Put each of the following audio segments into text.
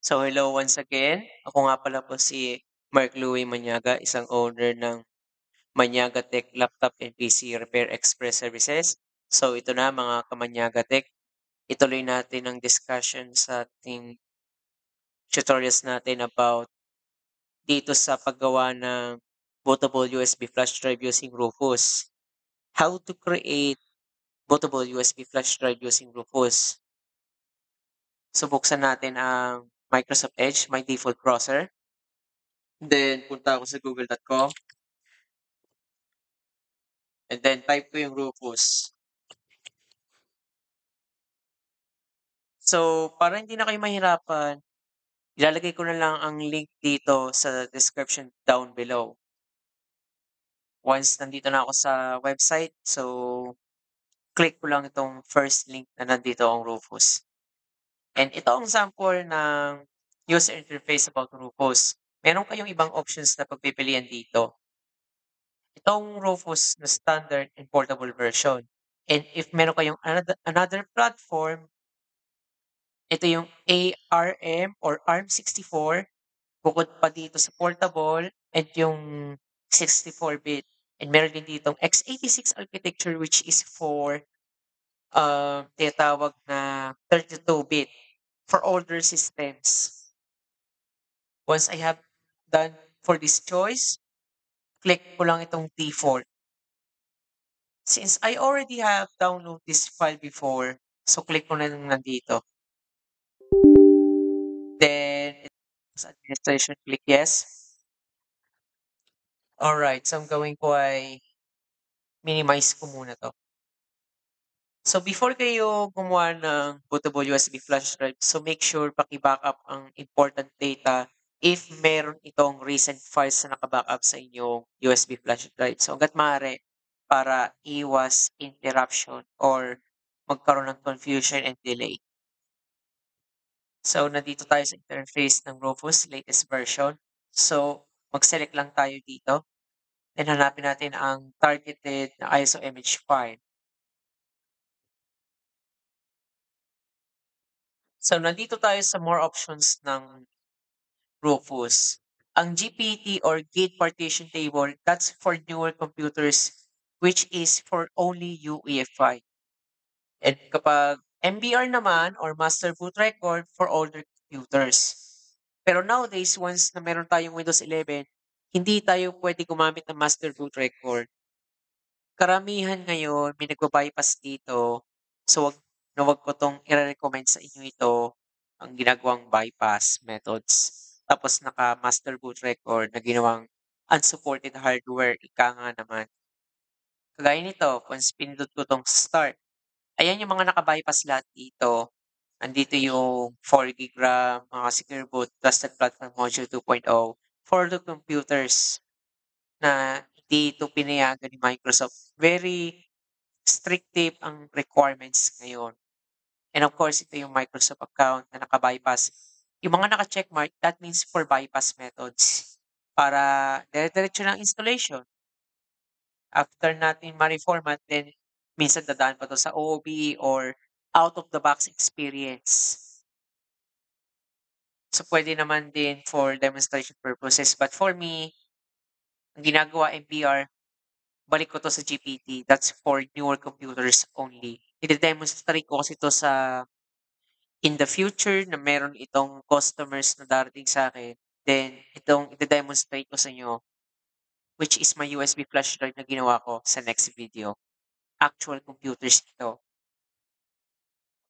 So hello once again. Ako nga pala po si Mark Louie Manyaga, isang owner ng Manyaga Tech Laptop and PC Repair Express Services. So ito na mga kamanyaga Tech, ituloy natin ang discussion sa ating tutorials natin about dito sa paggawa ng bootable USB flash drive using Rufus. How to create bootable USB flash drive using Rufus. So buksan natin ang Microsoft Edge, my default browser. Then punta ako sa google.com. And then type ko yung Rufus. So, para hindi na kayo mahirapan, ilalagay ko na lang ang link dito sa description down below. Once nandito na ako sa website, so click ko lang itong first link na nandito ang Rufus. And ito ang sample ng user interface about Rufus. Meron kayong ibang options na pagpipilian dito. Itong Rufus na standard and portable version. And if meron kayong another platform, ito yung ARM or ARM64, bukod pa dito sa portable and yung 64-bit. And meron din ditong x86 architecture which is for tinatawag na 32-bit for older systems. Once I have done for this choice, click ko lang itong default. Since I already have downloaded this file before, so click ko na lang nandito. Then, sa administration, click yes. Alright, so ang gawin ko ay minimize ko muna 'to. So before kayo gumawa ng bootable USB flash drive, so make sure paki-backup ang important data if meron itong recent files na naka-backup sa inyong USB flash drive. So hangga't maaari para iwas interruption or magkaroon ng confusion and delay. So nandito tayo sa interface ng Rufus latest version. So mag-select lang tayo dito. Then hanapin natin ang targeted na ISO image file. So nandito tayo sa more options ng Rufus. Ang GPT or Gate Partition Table, that's for newer computers which is for only UEFI. And kapag MBR naman or Master Boot Record for older computers. Pero nowadays, once na meron tayong Windows 11, hindi tayo pwede gumamit ng Master Boot Record. Karamihan ngayon may nagba-bypass dito. So wag ko 'tong ire-recommend sa inyo ito, ang ginagawang bypass methods. Tapos naka-master boot record na ginawang unsupported hardware, ika nga naman. Kagaya nito, once pinindot ko 'tong start, ayan yung mga naka-bypass lahat dito. Andito yung 4 gig RAM, mga secure boot, trusted platform module 2.0 for the computers na hindi ito pinayagan ni Microsoft. Very strictive ang requirements ngayon. And of course, ito yung Microsoft account na naka-bypass. Yung mga naka-checkmark, that means for bypass methods. Para dire-diretso ng installation. After natin ma-reformat, then minsan dadaan pa to sa OOB or out-of-the-box experience. So, pwede naman din for demonstration purposes. But for me, ang ginagawa MBR, balik ko 'to sa GPT. That's for newer computers only. Ide-demonstrate ko kasi 'to sa in the future na meron itong customers na darating sa'kin, then itong ide-demonstrate ko sa inyo, which is my USB flash drive na ginawa ko sa next video. Actual computers ito.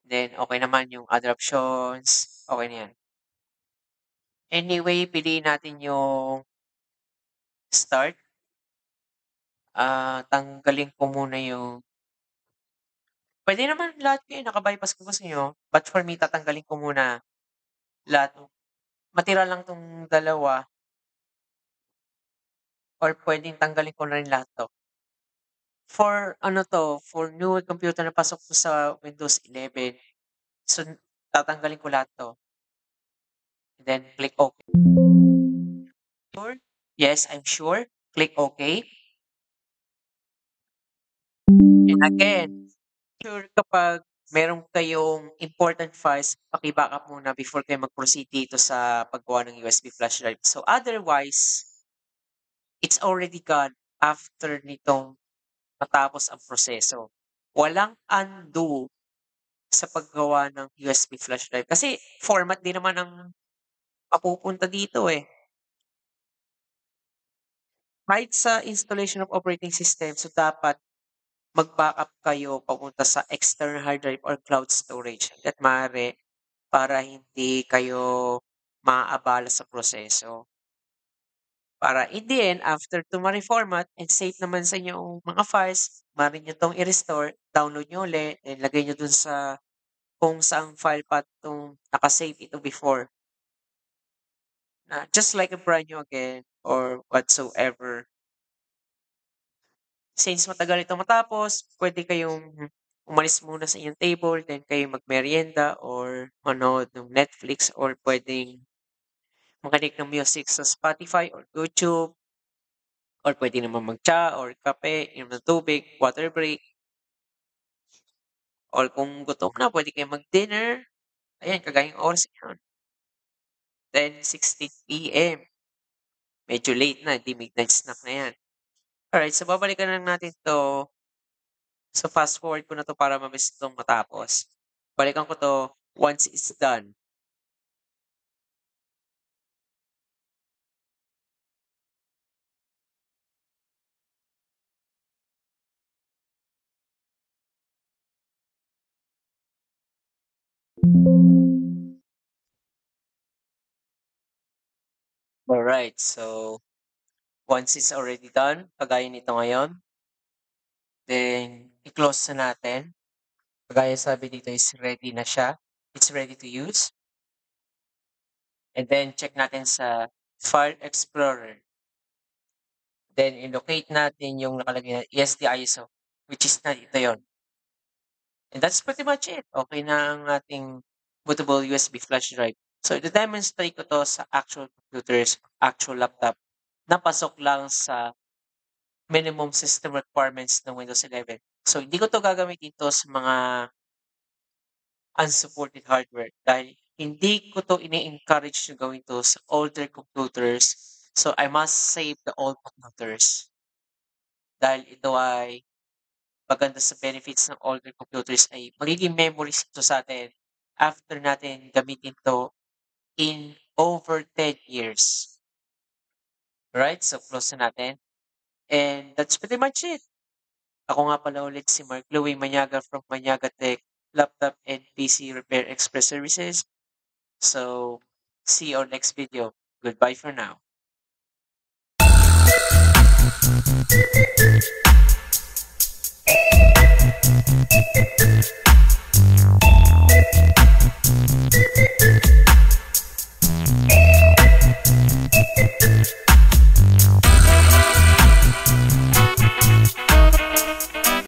Then okey naman yung other options, okey na yan. Anyway, piliin natin yung start. Tanggalin ko muna yung puwede naman lahat kayo naka-bypass kung gusto niyo, but for me tatanggalin ko muna lahat. Matira lang 'tong dalawa or puwedeng tanggalin ko na rin lahat 'to. For ano 'to, for newer computer na pasok 'to sa Windows 11. So, tatanggalin ko lahat 'to. Then click OK. Sure? Yes, I'm sure. Click OK. And again, sure kapag meron kayong important files, paki-backup muna before kayo mag-proceed dito sa paggawa ng USB flash drive. So otherwise, it's already gone after nitong matapos ang proseso. Walang undo sa paggawa ng USB flash drive kasi format din naman ang mapupunta dito, eh. Kahit sa installation of operating system, so dapat mag-backup kayo papunta sa external hard drive or cloud storage hangga't maaari para hindi kayo maaabala sa proseso. Para in the end, after to ma-reformat and save naman sa inyong mga files, maaari niyo 'tong i-restore, download niyo ulit, then lagay niyo dun sa kung saang file path 'tong naka-save ito before. Na just like a brand new again or whatsoever. Since matagal ito matapos, puwede kayong umalis muna sa inyong table, then kayo magmeryenda or manood ng Netflix or puwedeng makinig ng music sa Spotify or YouTube or puwede naman mag-tsa or kape, inom ng tubig, water break, or kung gutom na puwede kayong mag-dinner. Ayan, kagaya ng oras ngayon, 10:16 PM. Medyo late na, 'di midnight snack na 'yan. Alright, so babalikan lang natin 'to. So fast forward ko na 'to para mabilis 'tong matapos. Balikan ko 'to once it's done. Alright, so once it's already done, kagaya nito ngayon, then i-close na natin. Kagaya sabi dito is ready na siya. It's ready to use. And then check natin sa File Explorer. Then i-locate natin yung nakalagay na ESD-ISO, which is na ito yon. And that's pretty much it. Okay na ang ating bootable USB flash drive. So i-demonstrate ko 'to sa actual computers, actual laptop na pasok lang sa minimum system requirements ng Windows 11. So hindi ko 'to gagamitin 'to sa mga unsupported hardware dahil hindi ko 'to ini-encourage na gawin 'to sa older computers. So I must save the old computers dahil ito ay maganda sa benefits ng older computers ay magiging memories ito sa'tin after natin gamitin 'to in over 10 years. Alright, so close na natin. And that's pretty much it. Ako nga pala ulit si Mark Louie Manyaga from Manyaga Tech Laptop and PC Repair Express Services. So, see you on next video. Goodbye for now.